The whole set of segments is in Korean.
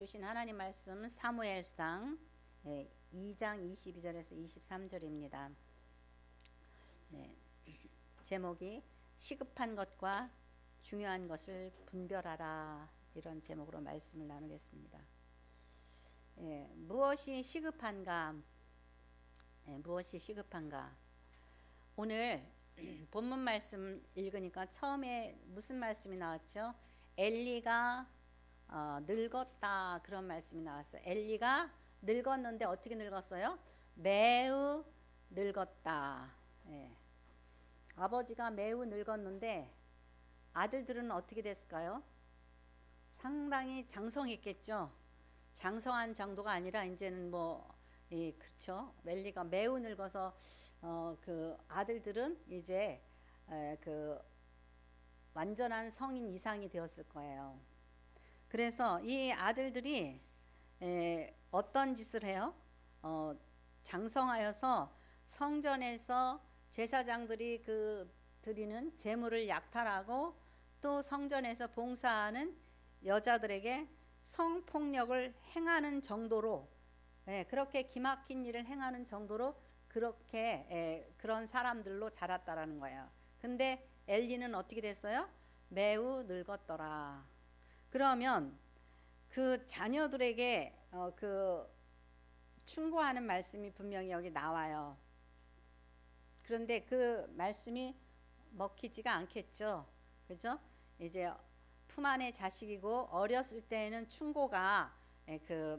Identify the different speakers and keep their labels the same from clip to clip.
Speaker 1: 주신 하나님 말씀 사무엘상 2장 22절에서 23절입니다. 제목이 시급한 것과 중요한 것을 분별하라, 이런 제목으로 말씀을 나누겠습니다. 무엇이 시급한가? 무엇이 시급한가? 오늘 본문 말씀 읽으니까 처음에 무슨 말씀이 나왔죠? 엘리가 늙었다, 그런 말씀이 나왔어요. 엘리가 늙었는데 어떻게 늙었어요? 매우 늙었다. 아버지가 매우 늙었는데 아들들은 어떻게 됐을까요? 상당히 장성했겠죠. 장성한 정도가 아니라 이제는 그렇죠. 엘리가 매우 늙어서 그 아들들은 이제 그 완전한 성인 이상이 되었을 거예요. 그래서 이 아들들이 어떤 짓을 해요? 장성하여서 성전에서 제사장들이 드리는 제물을 약탈하고, 또 성전에서 봉사하는 여자들에게 성폭력을 행하는 정도로, 그렇게 기막힌 일을 행하는 정도로 그렇게 그런 사람들로 자랐다라는 거예요. 근데 엘리는 어떻게 됐어요? 매우 늙었더라. 그러면 그 자녀들에게 충고하는 말씀이 분명히 여기 나와요. 그런데 그 말씀이 먹히지가 않겠죠. 그죠? 이제 품 안의 자식이고 어렸을 때에는 충고가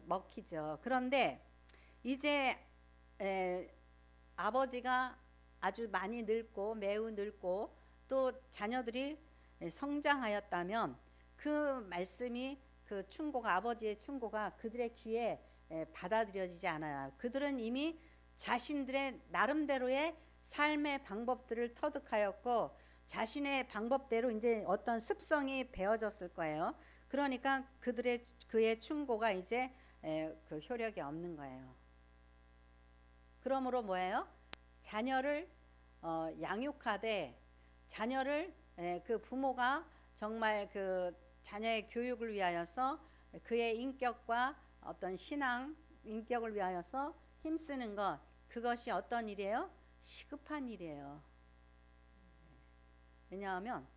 Speaker 1: 먹히죠. 그런데 이제 아버지가 아주 많이 늙고 매우 늙고 또 자녀들이 성장하였다면 그 말씀이, 그 충고가, 아버지의 충고가 그들의 귀에 받아들여지지 않아요. 그들은 이미 자신들의 나름대로의 삶의 방법들을 터득하였고, 자신의 방법대로 이제 어떤 습성이 배어졌을 거예요. 그러니까 그의 충고가 이제 그 효력이 없는 거예요. 그러므로 뭐예요? 자녀를 양육하되, 자녀를 그 부모가 정말 그 자녀의 교육을 위하여서, 그의 인격과 어떤 신앙 인격을 위하여서 힘쓰는 것, 그것이 어떤 일이에요? 시급한 일이에요. 왜냐하면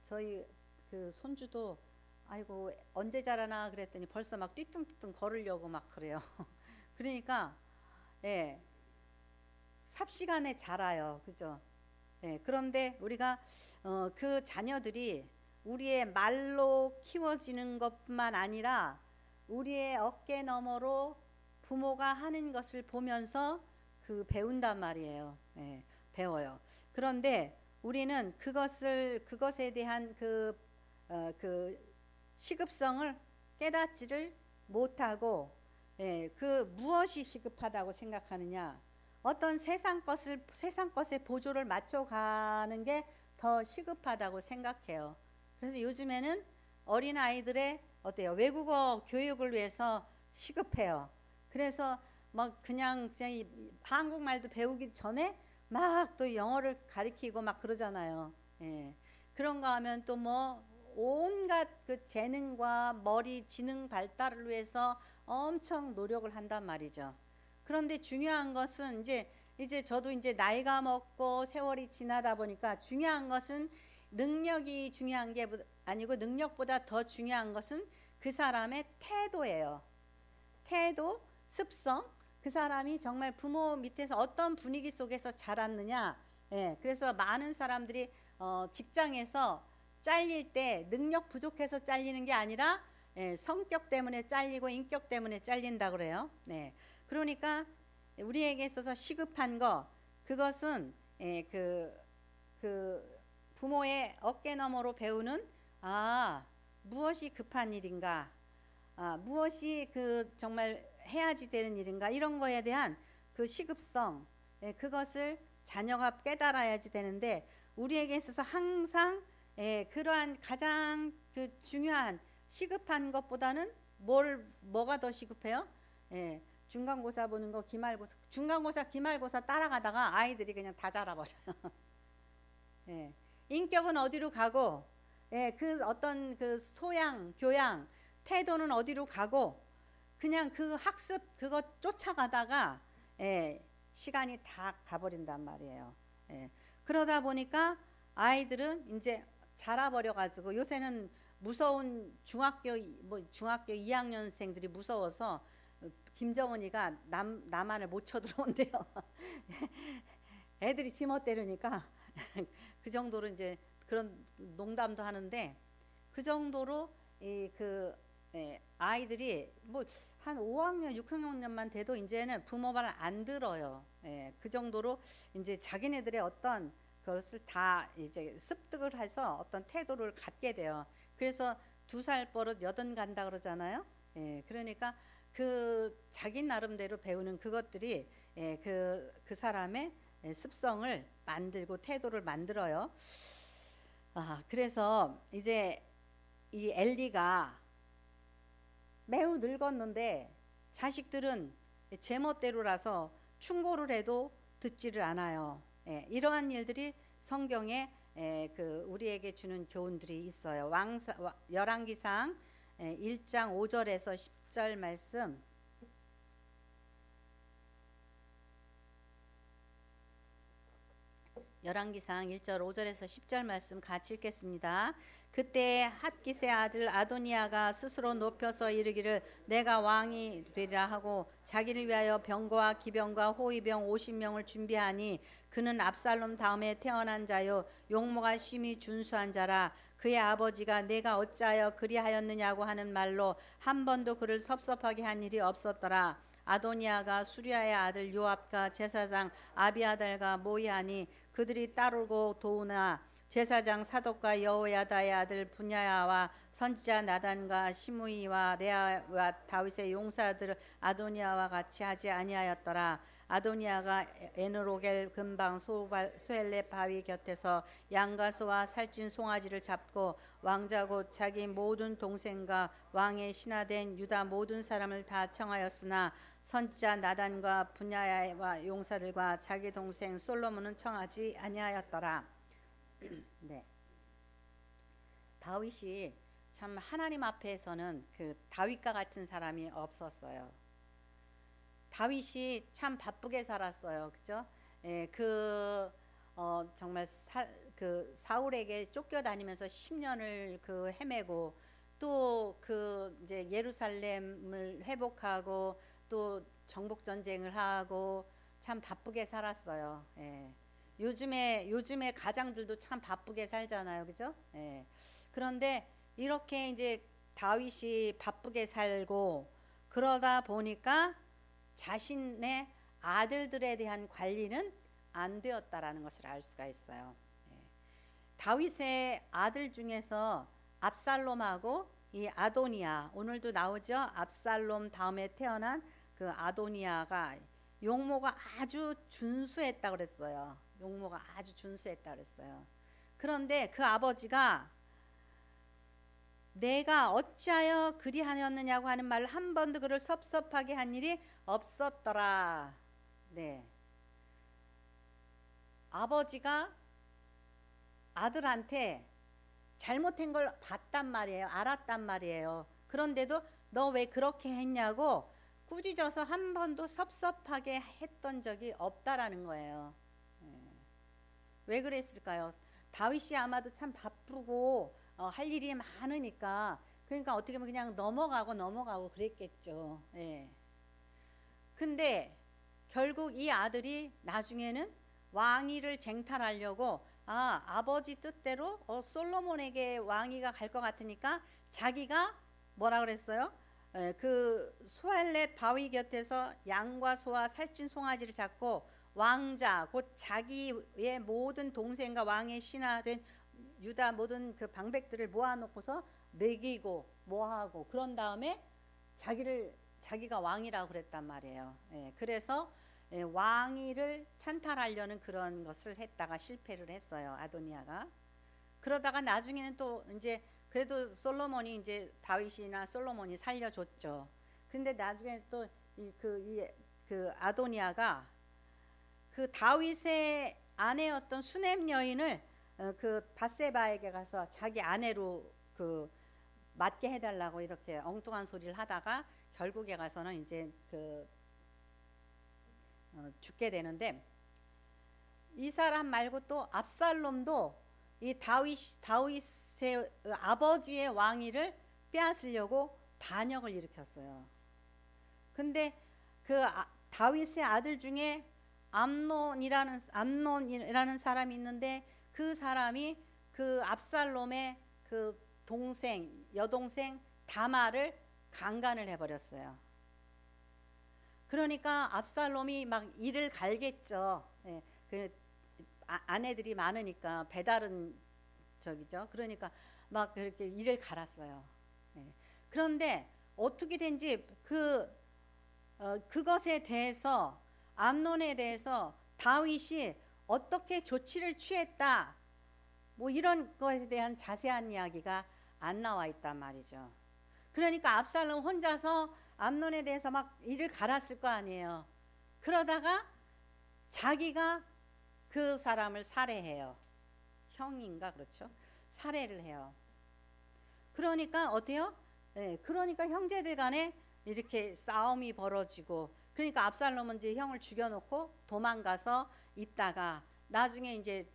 Speaker 1: 저희 그 손주도 아이고 언제 자라나 그랬더니 벌써 막 띠뚱띠뚱 걸으려고 막 그래요. 그러니까 삽시간에 자라요. 그죠? 그런데 우리가 그 자녀들이 우리의 말로 키워지는 것뿐만 아니라 우리의 어깨 너머로 부모가 하는 것을 보면서 배운단 말이에요. 배워요. 그런데 우리는 그것에 대한 그 시급성을 깨닫지를 못하고, 무엇이 시급하다고 생각하느냐? 어떤 세상 것에 보조를 맞춰가는 게 더 시급하다고 생각해요. 그래서 요즘에는 어린 아이들의 외국어 교육을 위해서 시급해요. 그래서 그냥 한국말도 배우기 전에 막 또 영어를 가르치고 막 그러잖아요. 그런 거 하면 또 온갖 그 재능과 머리 지능 발달을 위해서 엄청 노력을 한단 말이죠. 그런데 중요한 것은 이제 저도 이제 나이가 먹고 세월이 지나다 보니까 중요한 것은 능력이 중요한 게 아니고, 능력보다 더 중요한 것은 그 사람의 태도예요. 태도, 습성, 그 사람이 정말 부모 밑에서 어떤 분위기 속에서 자랐느냐. 그래서 많은 사람들이 직장에서 잘릴 때 능력 부족해서 잘리는 게 아니라 성격 때문에 잘리고 인격 때문에 잘린다 그래요. 그러니까 우리에게 있어서 시급한 거, 그것은 그 부모의 어깨 너머로 배우는 무엇이 급한 일인가, 무엇이 정말 해야지 되는 일인가, 이런 거에 대한 그 시급성, 그것을 자녀가 깨달아야지 되는데, 우리에게 있어서 항상 그러한 가장 중요한 시급한 것보다는 뭐가 더 시급해요? 중간고사 보는 거, 중간고사, 기말고사 따라가다가 아이들이 그냥 다 자라버려요. 인격은 어디로 가고, 그 어떤 그 소양, 교양, 태도는 어디로 가고, 그냥 그 학습 그거 쫓아가다가 시간이 다 가버린단 말이에요. 그러다 보니까 아이들은 이제 자라버려 가지고 요새는 무서운 중학교 2학년생들이 무서워서 김정은이가 남한을 못 쳐들어온대요. 애들이 지멋대로니까 그 정도로 이제 그런 농담도 하는데 그 정도로 아이들이 뭐 한 5학년, 6학년만 돼도 이제는 부모 말 안 들어요. 그 정도로 이제 자기네들의 어떤 그것을 다 이제 습득을 해서 어떤 태도를 갖게 돼요. 그래서 2살 버릇 여든 간다 그러잖아요. 그러니까 그 자기 나름대로 배우는 그것들이 그 사람의 습성을 만들고 태도를 만들어요. 그래서 이제 이 엘리가 매우 늙었는데 자식들은 제멋대로라서 충고를 해도 듣지를 않아요. 이러한 일들이 성경에 우리에게 주는 교훈들이 있어요. 열왕기상 1장 5절에서 10절 말씀. 열왕기상 1절 5절에서 10절 말씀 같이 읽겠습니다. 그때 핫깃의 아들 아도니아가 스스로 높여서 이르기를 내가 왕이 되리라 하고 자기를 위하여 병거와 기병과 호위병 50명을 준비하니 그는 압살롬 다음에 태어난 자요 용모가 심히 준수한 자라. 그의 아버지가 내가 어찌하여 그리하였느냐고 하는 말로 한 번도 그를 섭섭하게 한 일이 없었더라. 아도니아가 수리아의 아들 요압과 제사장 아비아달과 모이하니 그들이 따르고 도우나 제사장 사독과 여호야다의 아들 분야야와 선지자 나단과 시므이와 레아와 다윗의 용사들 아도니아와 같이 하지 아니하였더라. 아도니아가 에느로겔 근방 소엘레 바위 곁에서 양과 소와 살찐 송아지를 잡고 왕자 곧 자기 모든 동생과 왕의 신하된 유다 모든 사람을 다 청하였으나 선지자 나단과 분야야와 용사들과 자기 동생 솔로몬은 청하지 아니하였더라. 네. 다윗이 참 하나님 앞에서는 그 다윗과 같은 사람이 없었어요. 다윗이 참 바쁘게 살았어요. 그죠? 정말 사울에게 쫓겨다니면서 10년을 헤매고 또 이제 예루살렘을 회복하고 또 정복 전쟁을 하고 참 바쁘게 살았어요. 요즘에 가장들도 참 바쁘게 살잖아요. 그죠? 그런데 이렇게 이제 다윗이 바쁘게 살고 그러다 보니까 자신의 아들들에 대한 관리는 안 되었다라는 것을 알 수가 있어요. 다윗의 아들 중에서 압살롬하고 이 아도니아, 오늘도 나오죠. 압살롬 다음에 태어난 그 아도니아가 용모가 아주 준수했다 그랬어요. 용모가 아주 준수했다 그랬어요. 그런데 그 아버지가 내가 어찌하여 그리하였느냐고 하는 말을 한 번도 그를 섭섭하게 한 일이 없었더라. 네. 아버지가 아들한테 잘못한 걸 봤단 말이에요. 알았단 말이에요. 그런데도 너 왜 그렇게 했냐고 꾸짖어서 한 번도 섭섭하게 했던 적이 없다라는 거예요. 왜 그랬을까요? 다윗이 아마도 참 바쁘고 할 일이 많으니까 그러니까 어떻게 보면 그냥 넘어가고 그랬겠죠. 근데 결국 이 아들이 나중에는 왕위를 쟁탈하려고 아버지 뜻대로 솔로몬에게 왕위가 갈 것 같으니까 자기가 뭐라 그랬어요? 그 소알렛 바위 곁에서 양과 소와 살찐 송아지를 잡고 왕자 곧 자기의 모든 동생과 왕의 신하된 유다 모든 그 방백들을 모아놓고서 먹이고 뭐하고 그런 다음에 자기가 왕이라고 그랬단 말이에요. 그래서 왕위를 찬탈하려는 그런 것을 했다가 실패를 했어요. 아도니아가. 그러다가 나중에는 또 이제 그래도 솔로몬이 이제 다윗이나 솔로몬이 살려줬죠. 근데 나중에 또 그 아도니아가 그 다윗의 아내였던 수넴 여인을 그 밧세바에게 가서 자기 아내로 그 맞게 해달라고 이렇게 엉뚱한 소리를 하다가 결국에 가서는 이제 죽게 되는데, 이 사람 말고 또 압살롬도 이 다윗의 아버지의 왕위를 빼앗으려고 반역을 일으켰어요. 근데 다윗의 아들 중에 암논이라는 사람이 있는데, 그 사람이 그 압살롬의 그 여동생 다마를 강간을 해버렸어요. 그러니까 압살롬이 막 이를 갈겠죠. 예, 아내들이 많으니까 배다른 저기죠. 그러니까 막 그렇게 이를 갈았어요. 예. 그런데 어떻게 된지 그것에 대해서, 암논에 대해서 다윗이 어떻게 조치를 취했다, 뭐 이런 것에 대한 자세한 이야기가 안 나와 있단 말이죠. 그러니까 압살롬 혼자서 암논에 대해서 막 이를 갈았을 거 아니에요. 그러다가 자기가 그 사람을 살해해요. 형인가, 그렇죠? 살해를 해요. 그러니까 어때요? 네, 그러니까 형제들 간에 이렇게 싸움이 벌어지고, 그러니까 압살롬은 이제 형을 죽여놓고 도망가서 있다가 나중에 이제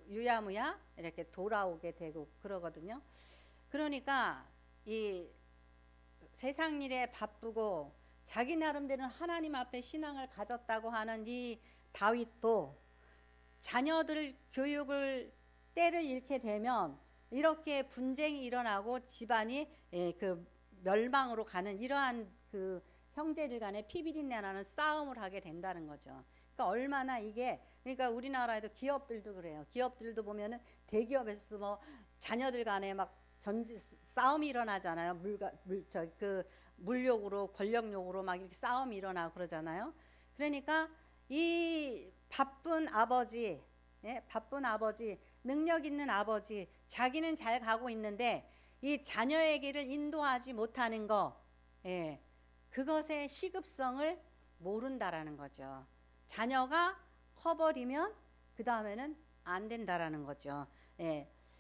Speaker 1: 유야무야 이렇게 돌아오게 되고 그러거든요. 그러니까 이 세상 일에 바쁘고 자기 나름대로 하나님 앞에 신앙을 가졌다고 하는 이 다윗도 자녀들 교육을 때를 잃게 되면 이렇게 분쟁이 일어나고 집안이 멸망으로 가는 이러한 형제들 간의 피비린내 나는 싸움을 하게 된다는 거죠. 그러니까 얼마나 이게, 그러니까 우리나라에도 기업들도 그래요. 기업들도 보면은 대기업에서 뭐 자녀들 간에 막 싸움이 일어나잖아요. 물욕으로, 권력욕으로 막 이렇게 싸움이 일어나고 그러잖아요. 그러니까 이 바쁜 아버지, 능력 있는 아버지, 자기는 잘 가고 있는데 이 자녀의 길을 인도하지 못하는 거, 그것의 시급성을 모른다라는 거죠. 자녀가 커버리면 그 다음에는 안 된다라는 거죠.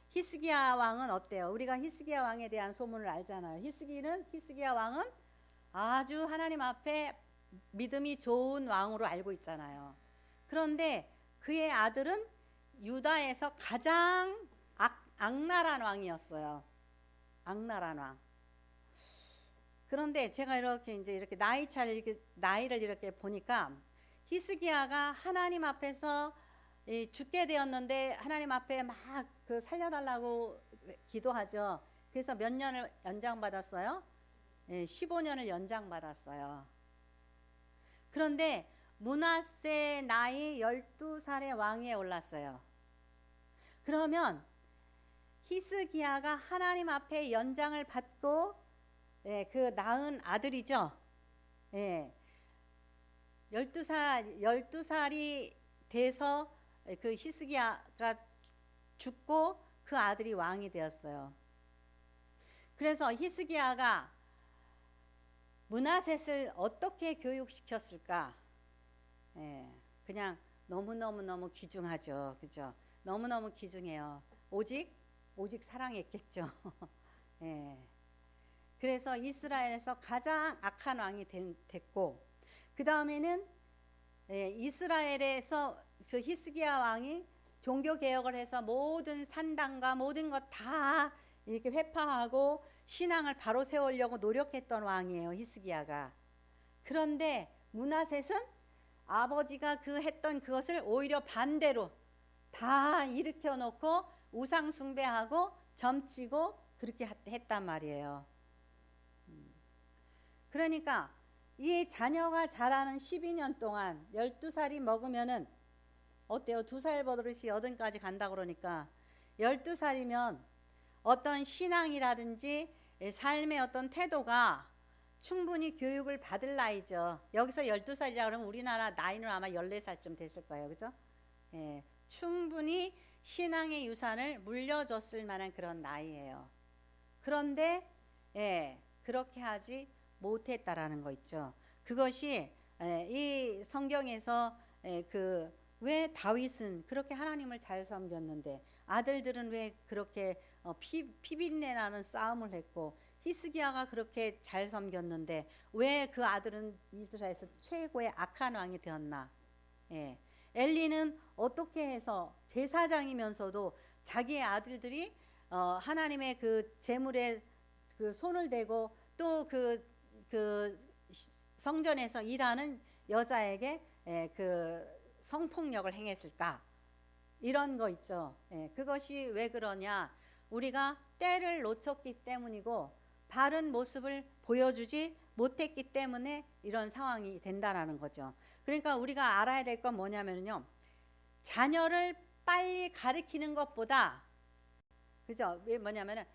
Speaker 1: 히스기야 왕은 어때요? 우리가 히스기야 왕에 대한 소문을 알잖아요. 히스기야 왕은 아주 하나님 앞에 믿음이 좋은 왕으로 알고 있잖아요. 그런데 그의 아들은 유다에서 가장 악랄한 왕이었어요. 악랄한 왕. 그런데 제가 이렇게 나이를 이렇게 보니까 히스기야가 하나님 앞에서 죽게 되었는데 하나님 앞에 막 살려달라고 기도하죠. 그래서 몇 년을 연장받았어요? 15년을 연장받았어요. 그런데 므낫세 나이 12살의 왕위에 올랐어요. 그러면 히스기야가 하나님 앞에 연장을 받고 그 낳은 아들이죠. 12살이 돼서 그 히스기야가 죽고 그 아들이 왕이 되었어요. 그래서 히스기야가 므낫셋을 어떻게 교육시켰을까? 그냥 너무 귀중하죠. 그죠? 너무 귀중해요. 오직 사랑했겠죠. 그래서 이스라엘에서 가장 악한 왕이 됐고, 그 다음에는 이스라엘에서 히스기야 왕이 종교 개혁을 해서 모든 산당과 모든 것 다 이렇게 회파하고 신앙을 바로 세우려고 노력했던 왕이에요, 히스기야가. 그런데 므낫셋은 아버지가 했던 그것을 오히려 반대로 다 일으켜 놓고 우상 숭배하고 점치고 그렇게 했단 말이에요. 그러니까 이 자녀가 자라는 12년 동안 12살이 먹으면은 어때요? 2살 버릇이 80까지 간다 그러니까 12살이면 어떤 신앙이라든지 삶의 어떤 태도가 충분히 교육을 받을 나이죠. 여기서 12살이라 그러면 우리나라 나이는 아마 14살쯤 됐을 거예요. 그죠? 충분히 신앙의 유산을 물려줬을 만한 그런 나이예요. 그런데 그렇게 하지 못했다라는 거 있죠. 그것이 이 성경에서 왜 다윗은 그렇게 하나님을 잘 섬겼는데 아들들은 왜 그렇게 피비린내 나는 싸움을 했고 히스기야가 그렇게 잘 섬겼는데 왜 그 아들은 이스라엘에서 최고의 악한 왕이 되었나? 예. 엘리는 어떻게 해서 제사장이면서도 자기의 아들들이 하나님의 그 제물에 그 손을 대고 또 그 성전에서 일하는 여자에게 그 성폭력을 행했을까? 이런 거 있죠. 그것이 왜 그러냐? 우리가 때를 놓쳤기 때문이고 바른 모습을 보여주지 못했기 때문에 이런 상황이 된다라는 거죠. 그러니까 우리가 알아야 될 건 뭐냐면요. 자녀를 빨리 가르치는 것보다, 그죠? 왜 뭐냐면은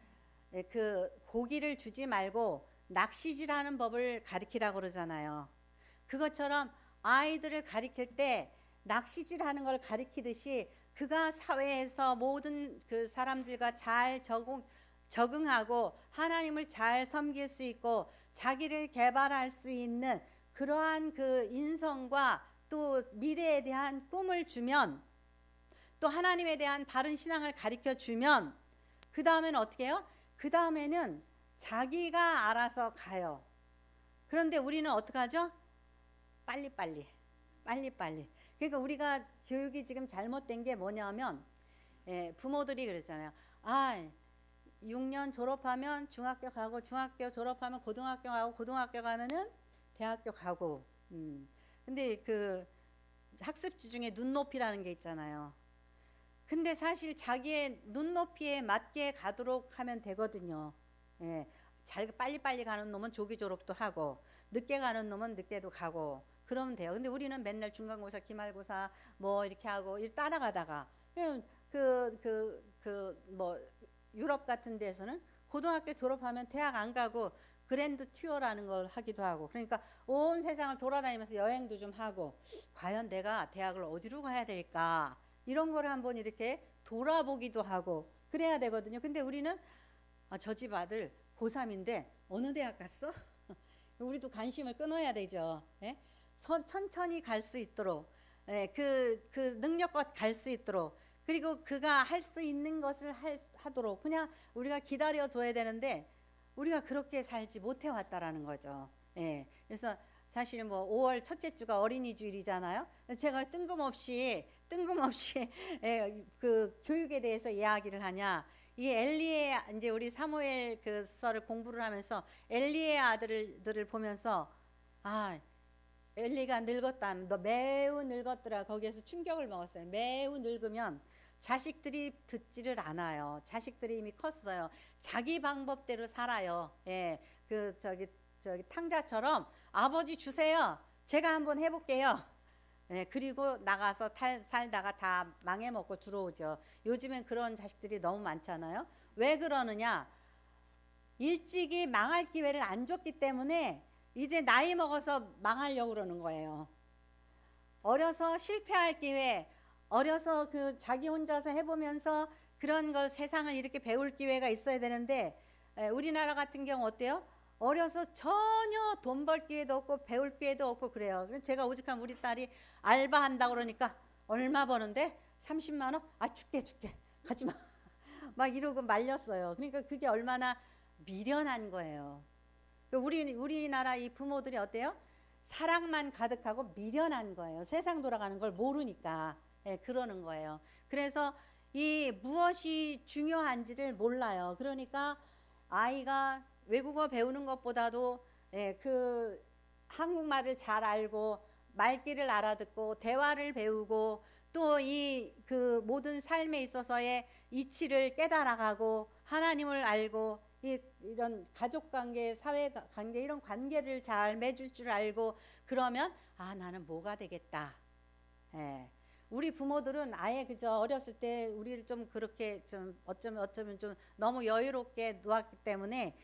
Speaker 1: 그 고기를 주지 말고 낚시질하는 법을 가르치라고 그러잖아요. 그것처럼 아이들을 가르칠 때 낚시질하는 걸 가르치듯이 그가 사회에서 모든 그 사람들과 잘 적응하고 하나님을 잘 섬길 수 있고 자기를 개발할 수 있는 그러한 그 인성과 또 미래에 대한 꿈을 주면 또 하나님에 대한 바른 신앙을 가르쳐 주면 그 다음에는 어떻게 해요? 그 다음에는 자기가 알아서 가요. 그런데 우리는 어떻게 하죠? 빨리빨리. 그러니까 우리가 교육이 지금 잘못된 게 뭐냐면 부모들이 그랬잖아요. 6년 졸업하면 중학교 가고 중학교 졸업하면 고등학교 가고 고등학교 가면은 대학교 가고 근데 그 학습지 중에 눈높이라는 게 있잖아요. 근데 사실 자기의 눈높이에 맞게 가도록 하면 되거든요. 잘 빨리빨리 가는 놈은 조기 졸업도 하고 늦게 가는 놈은 늦게도 가고 그러면 돼요. 근데 우리는 맨날 중간고사, 기말고사 뭐 이렇게 하고 따라가다가 뭐 유럽 같은 데서는 고등학교 졸업하면 대학 안 가고 그랜드 투어라는 걸 하기도 하고 그러니까 온 세상을 돌아다니면서 여행도 좀 하고 과연 내가 대학을 어디로 가야 될까 이런 거를 한번 이렇게 돌아보기도 하고 그래야 되거든요. 근데 우리는 저 집 아들 고3인데 어느 대학 갔어? 우리도 관심을 끊어야 되죠. 천천히 갈 수 있도록 그 능력껏 갈 수 있도록 그리고 그가 할 수 있는 것을 하도록 그냥 우리가 기다려 줘야 되는데 우리가 그렇게 살지 못해 왔다라는 거죠. 그래서 사실 뭐 5월 첫째 주가 어린이 주일이잖아요. 제가 뜬금없이 그 교육에 대해서 이야기를 하냐. 이 엘리의 이제 우리 사무엘 그서를 공부를 하면서 엘리의 아들들을 보면서 엘리가 늙었다. 너 매우 늙었더라. 거기에서 충격을 먹었어요. 매우 늙으면 자식들이 듣지를 않아요. 자식들이 이미 컸어요. 자기 방법대로 살아요. 저기 탕자처럼 아버지 주세요. 제가 한번 해볼게요. 그리고 나가서 살다가 다 망해먹고 들어오죠. 요즘엔 그런 자식들이 너무 많잖아요. 왜 그러느냐? 일찍이 망할 기회를 안 줬기 때문에 이제 나이 먹어서 망하려고 그러는 거예요. 어려서 실패할 기회, 어려서 그 자기 혼자서 해보면서 그런 걸 세상을 이렇게 배울 기회가 있어야 되는데 우리나라 같은 경우 어때요? 어려서 전혀 돈 벌 기회도 없고 배울 기회도 없고 그래요. 그래서 제가 오직한 우리 딸이 알바한다고 그러니까 얼마 버는데? 30만 원? 줄게 가지마 막 이러고 말렸어요. 그러니까 그게 얼마나 미련한 거예요. 우리나라 이 부모들이 어때요? 사랑만 가득하고 미련한 거예요. 세상 돌아가는 걸 모르니까 그러는 거예요. 그래서 이 무엇이 중요한지를 몰라요. 그러니까 아이가 외국어 배우는 것보다도 그 한국말을 잘 알고 말귀를 알아듣고 대화를 배우고 또 이 그 모든 삶에 있어서의 이치를 깨달아가고 하나님을 알고 이런 가족관계, 사회관계 이런 관계를 잘 맺을 줄 알고 그러면 나는 뭐가 되겠다. 우리 부모들은 아예 그저 어렸을 때 우리를 좀 그렇게 좀 어쩌면 좀 너무 여유롭게 놓았기 때문에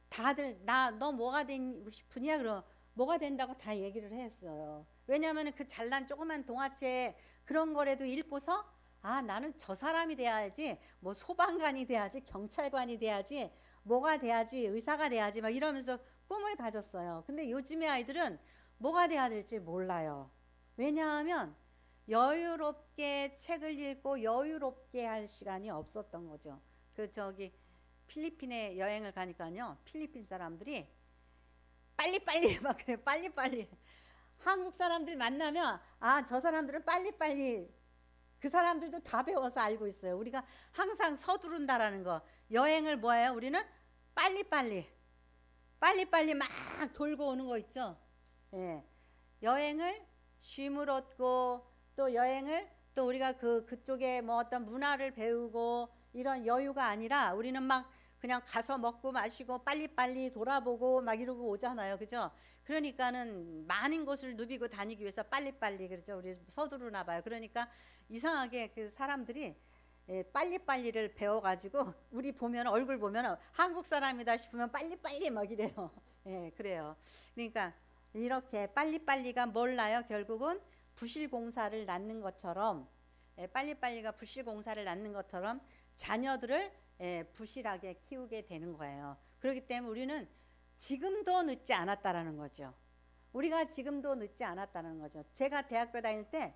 Speaker 1: 다들 너 뭐가 되고 싶으냐 그럼 뭐가 된다고 다 얘기를 했어요. 왜냐하면 그 잘난 조그만 동화책 그런 거라도 읽고서 나는 저 사람이 돼야지 뭐 소방관이 돼야지 경찰관이 돼야지 뭐가 돼야지 의사가 돼야지 막 이러면서 꿈을 가졌어요. 근데 요즘의 아이들은 뭐가 돼야 될지 몰라요. 왜냐하면 여유롭게 책을 읽고 여유롭게 할 시간이 없었던 거죠. 필리핀에 여행을 가니까요, 필리핀 사람들이 빨리빨리 막 그래. 빨리빨리. 한국 사람들 만나면 저 사람들은 빨리빨리, 그 사람들도 다 배워서 알고 있어요. 우리가 항상 서두른다라는 거. 여행을 뭐예요? 우리는 빨리빨리 막 돌고 오는 거 있죠. 예. 여행을 쉼을 얻고, 또 여행을 또 우리가 그쪽에 뭐 어떤 문화를 배우고 이런 여유가 아니라 우리는 막 그냥 가서 먹고 마시고 빨리빨리 돌아보고 막 이러고 오잖아요. 그죠? 그러니까는 많은 곳을 누비고 다니기 위해서 빨리빨리, 그렇죠? 우리 서두르나 봐요. 그러니까 이상하게 그 사람들이 빨리빨리를 배워가지고 우리 보면, 얼굴 보면 한국 사람이다 싶으면 빨리빨리 막 이래요. 예, 그래요. 그러니까 이렇게 빨리빨리가 몰라요. 결국은 부실공사를 낳는 것처럼, 빨리빨리가 부실공사를 낳는 것처럼 자녀들을 부실하게 키우게 되는 거예요. 그렇기 때문에 우리는 지금도 늦지 않았다라는 거죠. 우리가 지금도 늦지 않았다는 거죠. 제가 대학교 다닐 때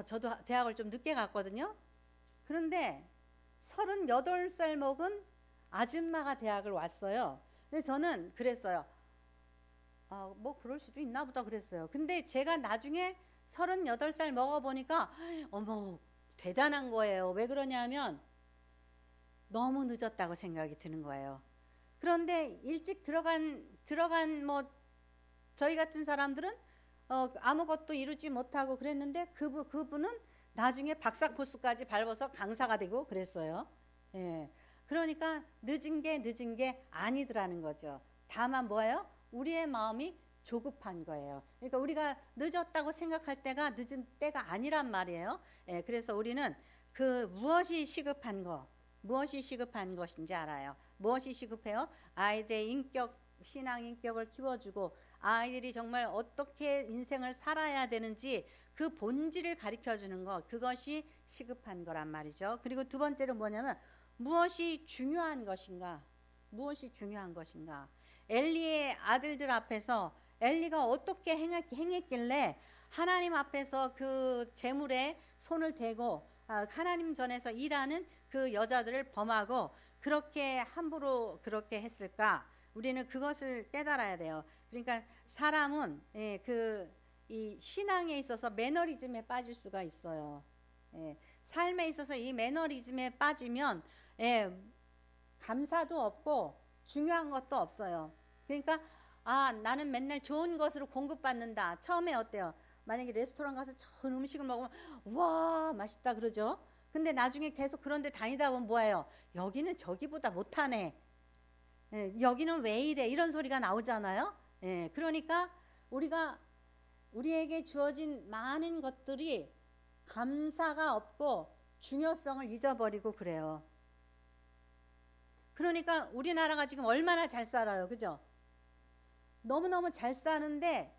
Speaker 1: 저도 대학을 좀 늦게 갔거든요. 그런데 38살 먹은 아줌마가 대학을 왔어요. 근데 저는 그랬어요. 뭐 그럴 수도 있나 보다 그랬어요. 근데 제가 나중에 38살 먹어보니까 어머, 대단한 거예요. 왜 그러냐면 너무 늦었다고 생각이 드는 거예요. 그런데 일찍 들어간 뭐 저희 같은 사람들은 아무것도 이루지 못하고 그랬는데 그분은 나중에 박사 코스까지 밟아서 강사가 되고 그랬어요. 예. 그러니까 늦은 게 아니더라는 거죠. 다만 뭐예요? 우리의 마음이 조급한 거예요. 그러니까 우리가 늦었다고 생각할 때가 늦은 때가 아니란 말이에요. 예. 그래서 우리는 무엇이 시급한 것인지 알아요. 무엇이 시급해요? 아이들의 신앙 인격을 키워주고 아이들이 정말 어떻게 인생을 살아야 되는지 그 본질을 가르쳐주는 것, 그것이 시급한 거란 말이죠. 그리고 두 번째로 뭐냐면 무엇이 중요한 것인가. 엘리의 아들들 앞에서 엘리가 어떻게 행했길래 하나님 앞에서 그 재물에 손을 대고 하나님 전에서 일하는 그 여자들을 범하고 그렇게 함부로 그렇게 했을까? 우리는 그것을 깨달아야 돼요. 그러니까 사람은 이 신앙에 있어서 매너리즘에 빠질 수가 있어요. 삶에 있어서 이 매너리즘에 빠지면 감사도 없고 중요한 것도 없어요. 그러니까 나는 맨날 좋은 것으로 공급받는다. 처음에 어때요? 만약에 레스토랑 가서 좋은 음식을 먹으면 와 맛있다 그러죠. 근데 나중에 계속 그런 데 다니다 보면 뭐예요? 여기는 저기보다 못하네. 여기는 왜 이래? 이런 소리가 나오잖아요. 그러니까 우리에게 주어진 많은 것들이 감사가 없고 중요성을 잊어버리고 그래요. 그러니까 우리나라가 지금 얼마나 잘 살아요. 그죠? 너무너무 잘 사는데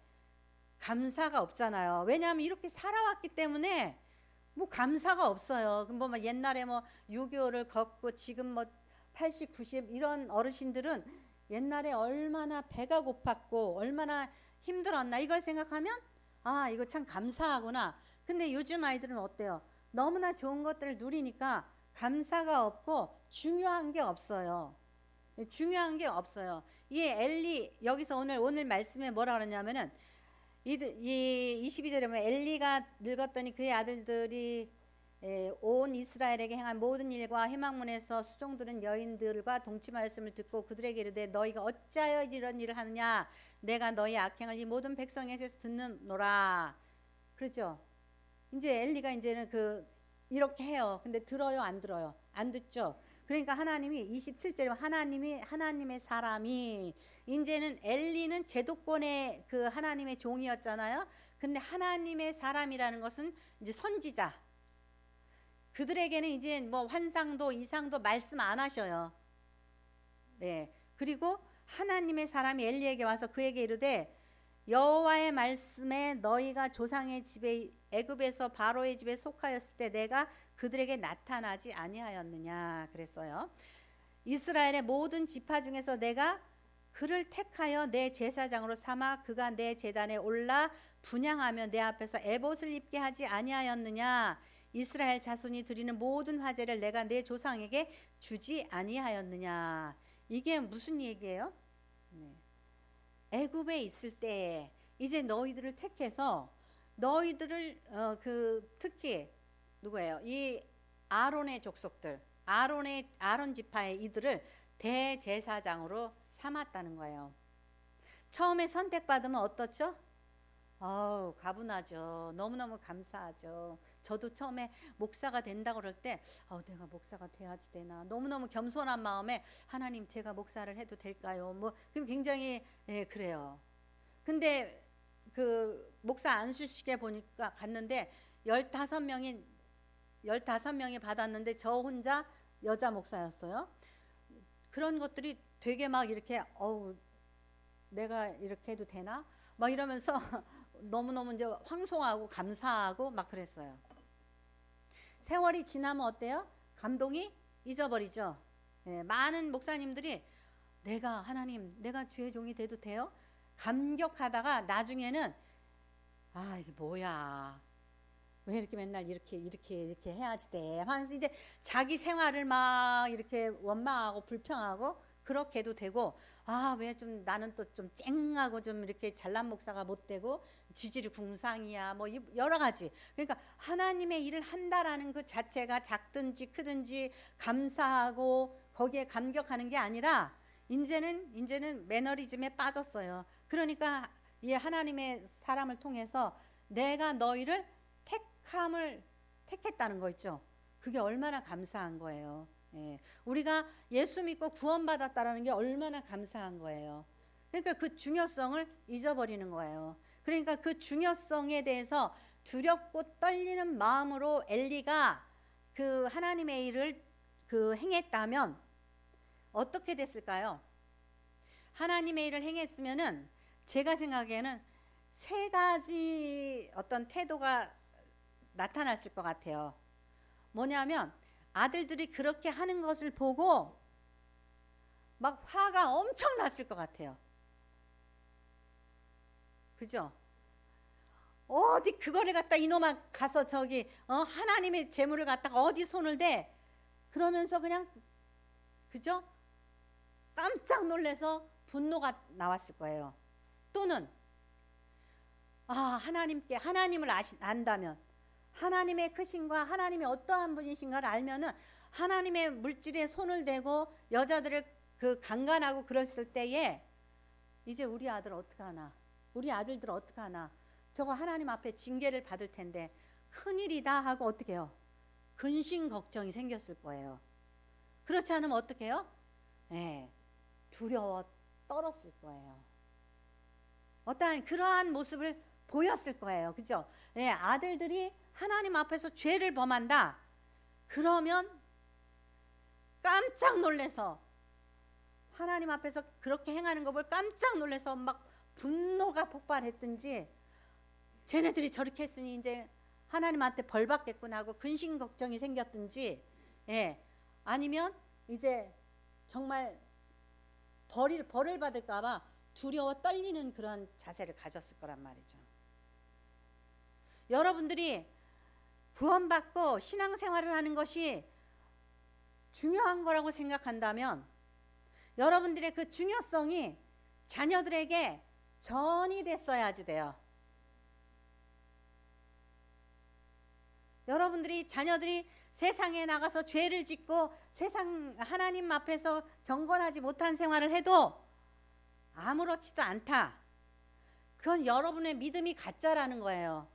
Speaker 1: 감사가 없잖아요. 왜냐하면 이렇게 살아왔기 때문에 뭐 감사가 없어요. 뭐 옛날에 뭐 6.25를 걷고 지금 뭐 80, 90 이런 어르신들은 옛날에 얼마나 배가 고팠고 얼마나 힘들었나 이걸 생각하면 이거 참 감사하구나. 근데 요즘 아이들은 어때요? 너무나 좋은 것들을 누리니까 감사가 없고 중요한 게 없어요. 이 엘리 여기서 오늘 말씀에 뭐라 그러냐면은 이 22절에 보면 엘리가 늙었더니 그의 아들들이 온 이스라엘에게 행한 모든 일과 회막문에서 수종들은 여인들과 동침하였음을 듣고 그들에게 이르되 너희가 어찌하여 이런 일을 하느냐 내가 너희 악행을 이 모든 백성에게서 듣는노라. 그렇죠? 이제 엘리가 이제는 이렇게 해요. 근데 들어요, 안 들어요? 안 듣죠. 그러니까 하나님이 27절에 하나님의 사람이 이제는 엘리는 제도권의 하나님의 종이었잖아요. 근데 하나님의 사람이라는 것은 이제 선지자. 그들에게는 이제 뭐 환상도 이상도 말씀 안 하셔요. 네. 그리고 하나님의 사람이 엘리에게 와서 그에게 이르되 여호와의 말씀에 너희가 조상의 집에 애굽에서 바로의 집에 속하였을 때 내가 그들에게 나타나지 아니하였느냐 그랬어요. 이스라엘의 모든 지파 중에서 내가 그를 택하여 내 제사장으로 삼아 그가 내 제단에 올라 분향하며 내 앞에서 에봇을 입게 하지 아니하였느냐. 이스라엘 자손이 드리는 모든 화제를 내가 내 조상에게 주지 아니하였느냐. 이게 무슨 얘기예요? 네. 애굽에 있을 때 이제 너희들을 택해서 너희들을 특히 누구예요? 이 아론의 족속들, 아론 지파의 이들을 대제사장으로 삼았다는 거예요. 처음에 선택받으면 어떻죠? 가분하죠. 너무너무 감사하죠. 저도 처음에 목사가 된다고 그럴 때 내가 목사가 돼야지 되나, 너무너무 겸손한 마음에 하나님 제가 목사를 해도 될까요? 뭐 굉장히 그래요. 근데 그 목사 안수식에 보니까 갔는데 15명이 받았는데 저 혼자 여자 목사였어요. 그런 것들이 되게 막 이렇게 내가 이렇게 해도 되나? 막 이러면서 너무너무 이제 황송하고 감사하고 막 그랬어요. 세월이 지나면 어때요? 감동이 잊어버리죠. 많은 목사님들이 하나님, 내가 주의 종이 돼도 돼요? 감격하다가 나중에는 이게 뭐야? 왜 이렇게 맨날 이렇게 해야지 돼? 하면서 이제 자기 생활을 막 이렇게 원망하고 불평하고 그렇게 해도 되고, 왜 좀 나는 또 좀 쨍하고 좀 이렇게 잘난 목사가 못 되고 지질이 궁상이야, 뭐 여러 가지. 그러니까 하나님의 일을 한다라는 그 자체가 작든지 크든지 감사하고 거기에 감격하는 게 아니라 이제는 매너리즘에 빠졌어요. 그러니까 이 하나님의 사람을 통해서 내가 너희를 택했다는 거 있죠. 그게 얼마나 감사한 거예요. 우리가 예수 믿고 구원받았다는 게 얼마나 감사한 거예요. 그러니까 그 중요성을 잊어버리는 거예요. 그러니까 그 중요성에 대해서 두렵고 떨리는 마음으로 엘리가 그 하나님의 일을 행했다면 어떻게 됐을까요? 하나님의 일을 행했으면은 제가 생각에는 세 가지 어떤 태도가 나타났을 것 같아요. 뭐냐면 아들들이 그렇게 하는 것을 보고 막 화가 엄청 났을 것 같아요. 그죠? 어디 그거를 갖다 이놈아 가서 하나님의 재물을 갖다가 어디 손을 대? 그러면서 그냥 그죠? 깜짝 놀라서 분노가 나왔을 거예요. 또는 하나님을 안다면, 하나님의 크신과 하나님이 어떠한 분이신가를 알면은 하나님의 물질에 손을 대고 여자들을 강간하고 그랬을 때에 이제 우리 아들 어떡하나, 우리 아들들 어떡하나, 저거 하나님 앞에 징계를 받을 텐데 큰일이다 하고 어떻게 해요? 근심 걱정이 생겼을 거예요. 그렇지 않으면 어떻게 해요? 두려워 떨었을 거예요. 어떠한 그러한 모습을 보였을 거예요. 그죠? 아들들이 하나님 앞에서 죄를 범한다. 그러면 깜짝 놀라서 하나님 앞에서 그렇게 행하는 거 보고 깜짝 놀라서 막 분노가 폭발했든지, 쟤네들이 저렇게 했으니 이제 하나님한테 벌 받겠구나 하고 근심 걱정이 생겼든지, 아니면 이제 정말 벌을 받을까 봐 두려워 떨리는 그런 자세를 가졌을 거란 말이죠. 여러분들이 구원받고 신앙생활을 하는 것이 중요한 거라고 생각한다면 여러분들의 그 중요성이 자녀들에게 전이 됐어야지 돼요. 자녀들이 세상에 나가서 죄를 짓고 하나님 앞에서 경건하지 못한 생활을 해도 아무렇지도 않다. 그건 여러분의 믿음이 가짜라는 거예요.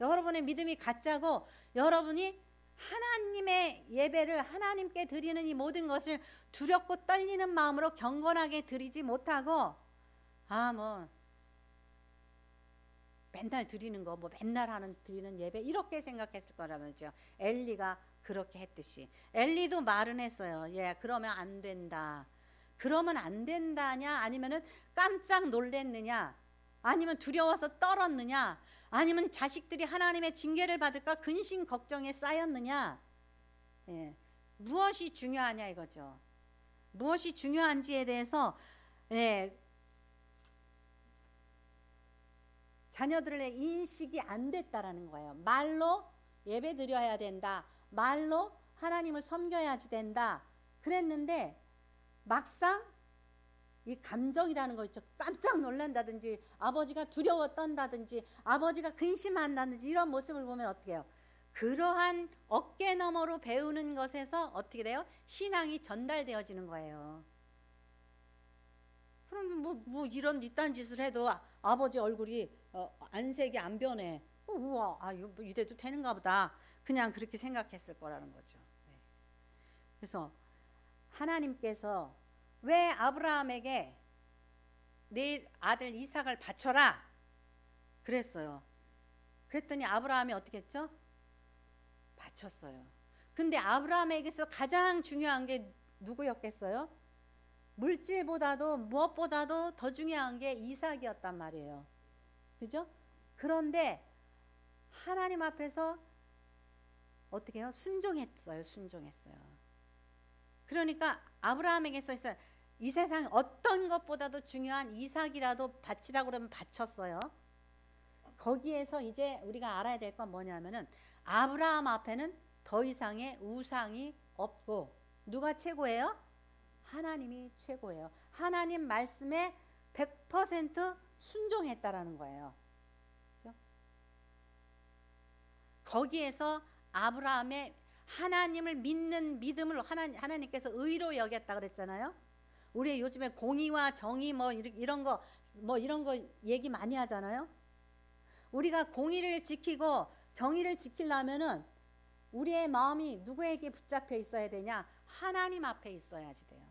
Speaker 1: 여러분의 믿음이 가짜고, 여러분이 하나님의 예배를 하나님께 드리는 이 모든 것을 두렵고 떨리는 마음으로 경건하게 드리지 못하고, 맨날 드리는 거, 맨날 드리는 예배, 이렇게 생각했을 거라면죠. 엘리가 그렇게 했듯이. 엘리도 말은 했어요. 그러면 안 된다. 그러면 안 된다냐? 아니면은 깜짝 놀랬느냐? 아니면 두려워서 떨었느냐? 아니면 자식들이 하나님의 징계를 받을까 근심 걱정에 쌓였느냐? 무엇이 중요하냐 이거죠. 무엇이 중요한지에 대해서 자녀들의 인식이 안 됐다라는 거예요. 말로 예배 드려야 된다. 말로 하나님을 섬겨야지 된다. 그랬는데 막상 이 감정이라는 거 있죠. 깜짝 놀란다든지 아버지가 두려워 떤다든지 아버지가 근심한다든지 이런 모습을 보면 어떻게 해요? 그러한 어깨 너머로 배우는 것에서 어떻게 돼요? 신앙이 전달되어지는 거예요. 그럼 뭐 이런 이딴 짓을 해도 아버지 얼굴이 안색이 안 변해. 우와, 이래도 되는가 보다. 그냥 그렇게 생각했을 거라는 거죠. 네. 그래서 하나님께서 왜 아브라함에게 내 아들 이삭을 바쳐라 그랬어요. 그랬더니 아브라함이 어떻게 했죠? 바쳤어요. 근데 아브라함에게서 가장 중요한 게 누구였겠어요? 물질보다도 무엇보다도 더 중요한 게 이삭이었단 말이에요. 그죠? 그런데 하나님 앞에서 어떻게 해요? 순종했어요. 그러니까 아브라함에게서 이 세상 어떤 것보다도 중요한 이삭이라도 바치라고 그러면 바쳤어요. 거기에서 이제 우리가 알아야 될 건 뭐냐면은 아브라함 앞에는 더 이상의 우상이 없고 누가 최고예요? 하나님이 최고예요. 하나님 말씀에 100% 순종했다라는 거예요. 그렇죠? 거기에서 아브라함의 하나님을 믿는 믿음을 하나님께서 의로 여겼다 그랬잖아요. 우리 요즘에 공의와 정의 이런 거 얘기 많이 하잖아요. 우리가 공의를 지키고 정의를 지키려면은 우리의 마음이 누구에게 붙잡혀 있어야 되냐? 하나님 앞에 있어야지 돼요.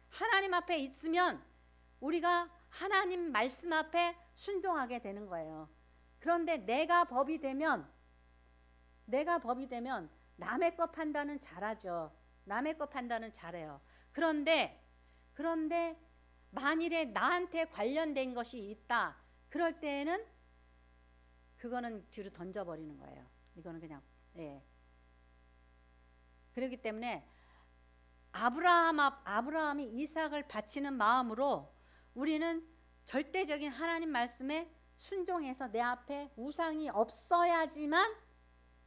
Speaker 1: 하나님 앞에 있으면 우리가 하나님 말씀 앞에 순종하게 되는 거예요. 그런데 내가 법이 되면 남의 것 판단은 잘하죠. 남의 것 판단은 잘해요. 그런데 만일에 나한테 관련된 것이 있다. 그럴 때에는 그거는 뒤로 던져버리는 거예요. 이거는 그냥 그렇기 때문에 아브라함이 이삭을 바치는 마음으로 우리는 절대적인 하나님 말씀에 순종해서 내 앞에 우상이 없어야지만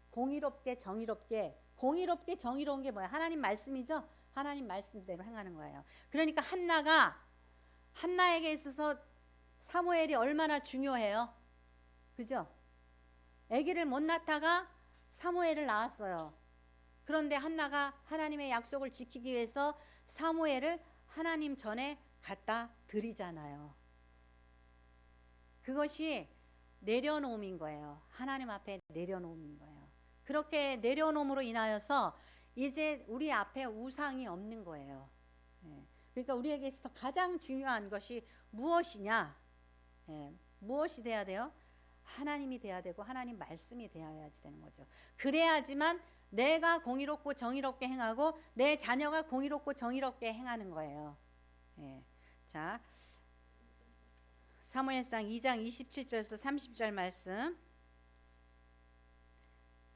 Speaker 1: 공의롭게 정의로운 게 뭐야? 하나님 말씀이죠. 하나님 말씀대로 행하는 거예요. 그러니까 한나에게 있어서 사무엘이 얼마나 중요해요. 그죠? 아기를 못 낳다가 사무엘을 낳았어요. 그런데 한나가 하나님의 약속을 지키기 위해서 사무엘을 하나님 전에 갖다 드리잖아요. 그것이 내려놓음인 거예요. 하나님 앞에 내려놓음인 거예요. 그렇게 내려놓음으로 인하여서 이제 우리 앞에 우상이 없는 거예요. 그러니까 우리에게 있어서 가장 중요한 것이 무엇이냐? 무엇이 돼야 돼요? 하나님이 돼야 되고 하나님 말씀이 되어야지 되는 거죠. 그래야지만 내가 공의롭고 정의롭게 행하고 내 자녀가 공의롭고 정의롭게 행하는 거예요. 자, 사무엘상 2장 27절에서 30절 말씀,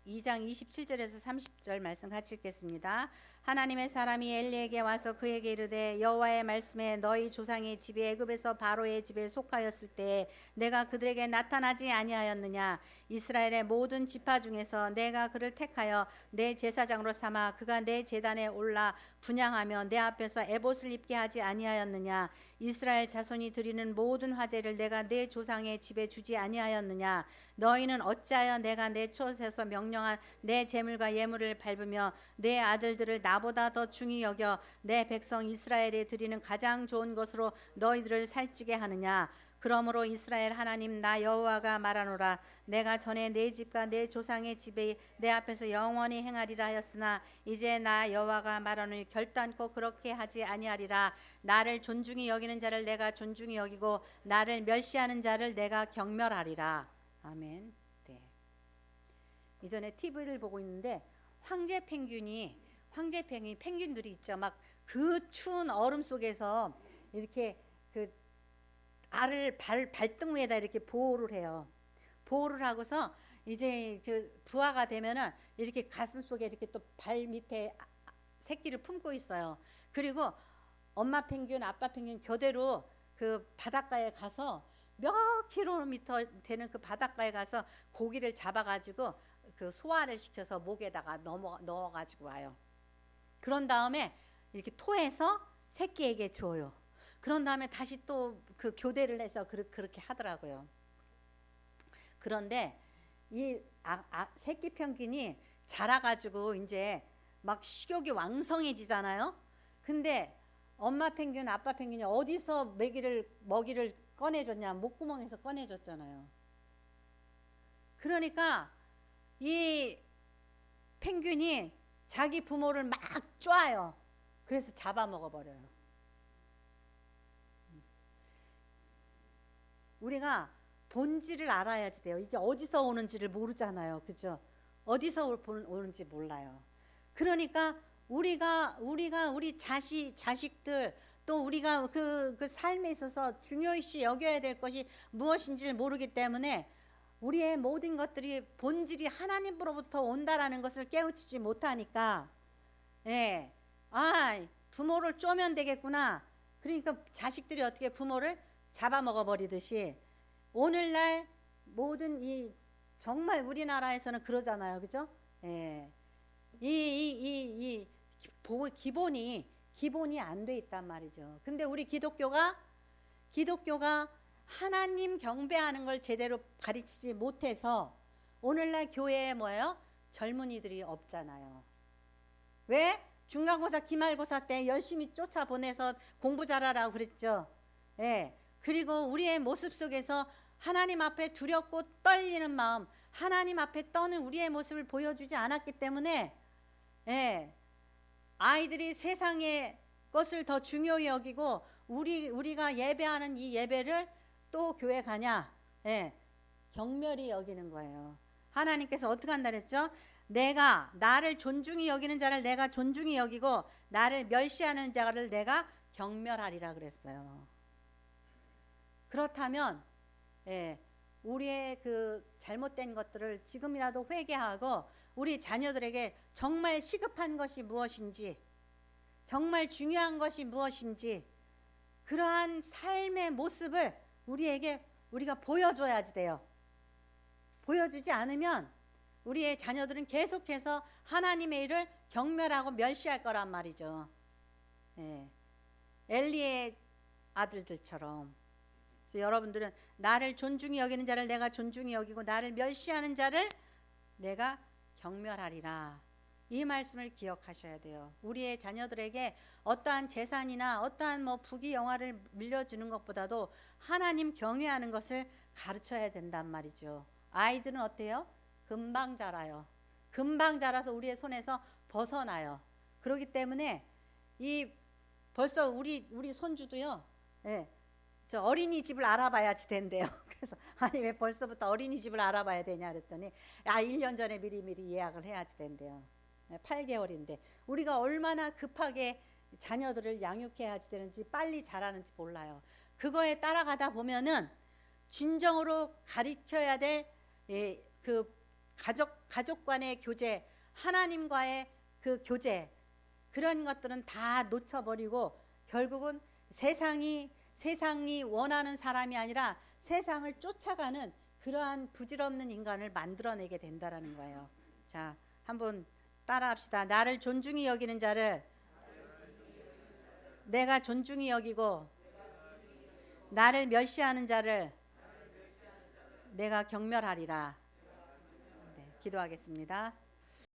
Speaker 1: 2장 27절에서 30절 말씀 같이 읽겠습니다. 하나님의 사람이 엘리에게 와서 그에게 이르되 여호와의 말씀에 너희 조상의 집이 애굽에서 바로의 집에 속하였을 때 내가 그들에게 나타나지 아니하였느냐? 이스라엘의 모든 지파 중에서 내가 그를 택하여 내 제사장으로 삼아 그가 내 제단에 올라 분향하며 내 앞에서 에봇을 입게 하지 아니하였느냐? 이스라엘 자손이 드리는 모든 화제를 내가 내 조상의 집에 주지 아니하였느냐? 너희는 어찌하여 내가 내 촛에서 명령한 내 제물과 예물을 밟으며 내 아들들을 나보다 더 중히 여겨 내 백성 이스라엘에 드리는 가장 좋은 것으로 너희들을 살찌게 하느냐? 그러므로 이스라엘 하나님 나 여호와가 말하노라. 내가 전에 내 집과 내 조상의 집에 내 앞에서 영원히 행하리라 하였으나 이제 나 여호와가 말하노니 결단코 그렇게 하지 아니하리라. 나를 존중히 여기는 자를 내가 존중히 여기고 나를 멸시하는 자를 내가 경멸하리라. 아멘. 네. 이전에 TV를 보고 있는데 황제 펭귄들이 있죠. 막 그 추운 얼음 속에서 이렇게 그 알을 발등 위에다 이렇게 보호를 해요. 보호를 하고서 이제 그 부화가 되면은 이렇게 가슴 속에 이렇게 또 발 밑에 새끼를 품고 있어요. 그리고 엄마 펭귄, 아빠 펭귄 교대로 그 바닷가에 가서 몇 킬로미터 되는 그 바닷가에 가서 고기를 잡아가지고 그 소화를 시켜서 목에다가 넣어가지고 와요. 그런 다음에 이렇게 토해서 새끼에게 줘요. 그런 다음에 다시 또 그 교대를 해서 그렇게 하더라고요. 그런데 이 새끼 평균이 자라가지고 이제 막 식욕이 왕성해지잖아요. 근데 엄마 펭귄, 아빠 펭귄이 어디서 먹이를 꺼내줬냐? 목구멍에서 꺼내줬잖아요. 그러니까 이 펭귄이 자기 부모를 막 쪼아요. 그래서 잡아먹어버려요. 우리가 본질을 알아야지 돼요. 이게 어디서 오는지를 모르잖아요. 그죠? 어디서 오는지 몰라요. 그러니까 우리가 우리 자식들 또 우리가 그 삶에 있어서 중요시 여겨야 될 것이 무엇인지를 모르기 때문에 우리의 모든 것들이 본질이 하나님으로부터 온다라는 것을 깨우치지 못하니까, 예, 부모를 쪼면 되겠구나. 그러니까 자식들이 어떻게 부모를 잡아먹어 버리듯이 오늘날 모든 정말 우리나라에서는 그러잖아요. 그죠? 예. 기본이 안 돼 있단 말이죠. 근데 우리 기독교가 하나님 경배하는 걸 제대로 가르치지 못해서 오늘날 교회에 뭐예요? 젊은이들이 없잖아요. 왜? 중간고사, 기말고사 때 열심히 쫓아보내서 공부 잘하라고 그랬죠. 예. 그리고 우리의 모습 속에서 하나님 앞에 두렵고 떨리는 마음, 하나님 앞에 떠는 우리의 모습을 보여주지 않았기 때문에, 예, 아이들이 세상의 것을 더 중요히 여기고 우리가 예배하는 이 예배를 또 교회 가냐, 예, 경멸히 여기는 거예요. 하나님께서 어떻게 한다 그랬죠? 나를 존중히 여기는 자를 내가 존중히 여기고 나를 멸시하는 자를 내가 경멸하리라 그랬어요. 그렇다면, 예, 우리의 그 잘못된 것들을 지금이라도 회개하고 우리 자녀들에게 정말 시급한 것이 무엇인지, 정말 중요한 것이 무엇인지, 그러한 삶의 모습을 우리가 보여줘야지 돼요. 보여주지 않으면 우리의 자녀들은 계속해서 하나님의 일을 경멸하고 멸시할 거란 말이죠. 예. 엘리의 아들들처럼. 그래서 여러분들은 나를 존중히 여기는 자를 내가 존중히 여기고 나를 멸시하는 자를 내가 경멸하리라. 이 말씀을 기억하셔야 돼요. 우리의 자녀들에게 어떠한 재산이나 어떠한 부귀 영화를 물려주는 것보다도 하나님 경외하는 것을 가르쳐야 된단 말이죠. 아이들은 어때요? 금방 자라요. 금방 자라서 우리의 손에서 벗어나요. 그렇기 때문에 벌써 우리 손주도요. 예, 저 어린이집을 알아봐야지 된대요. 그래서 아니 왜 벌써부터 어린이집을 알아봐야 되냐 그랬더니 1년 전에 미리 예약을 해야지 된대요. 8개월인데 우리가 얼마나 급하게 자녀들을 양육해야지 되는지 빨리 자라는지 몰라요. 그거에 따라가다 보면은 진정으로 가르쳐야 될 그 가족 간의 교제, 하나님과의 그 교제, 그런 것들은 다 놓쳐버리고 결국은 세상이 원하는 사람이 아니라 세상을 쫓아가는 그러한 부질없는 인간을 만들어내게 된다라는 거예요. 자, 한번 따라합시다. 나를 존중히 여기는 자를 내가 존중히 여기고 나를 멸시하는 자를 내가 경멸하리라. 네, 기도하겠습니다.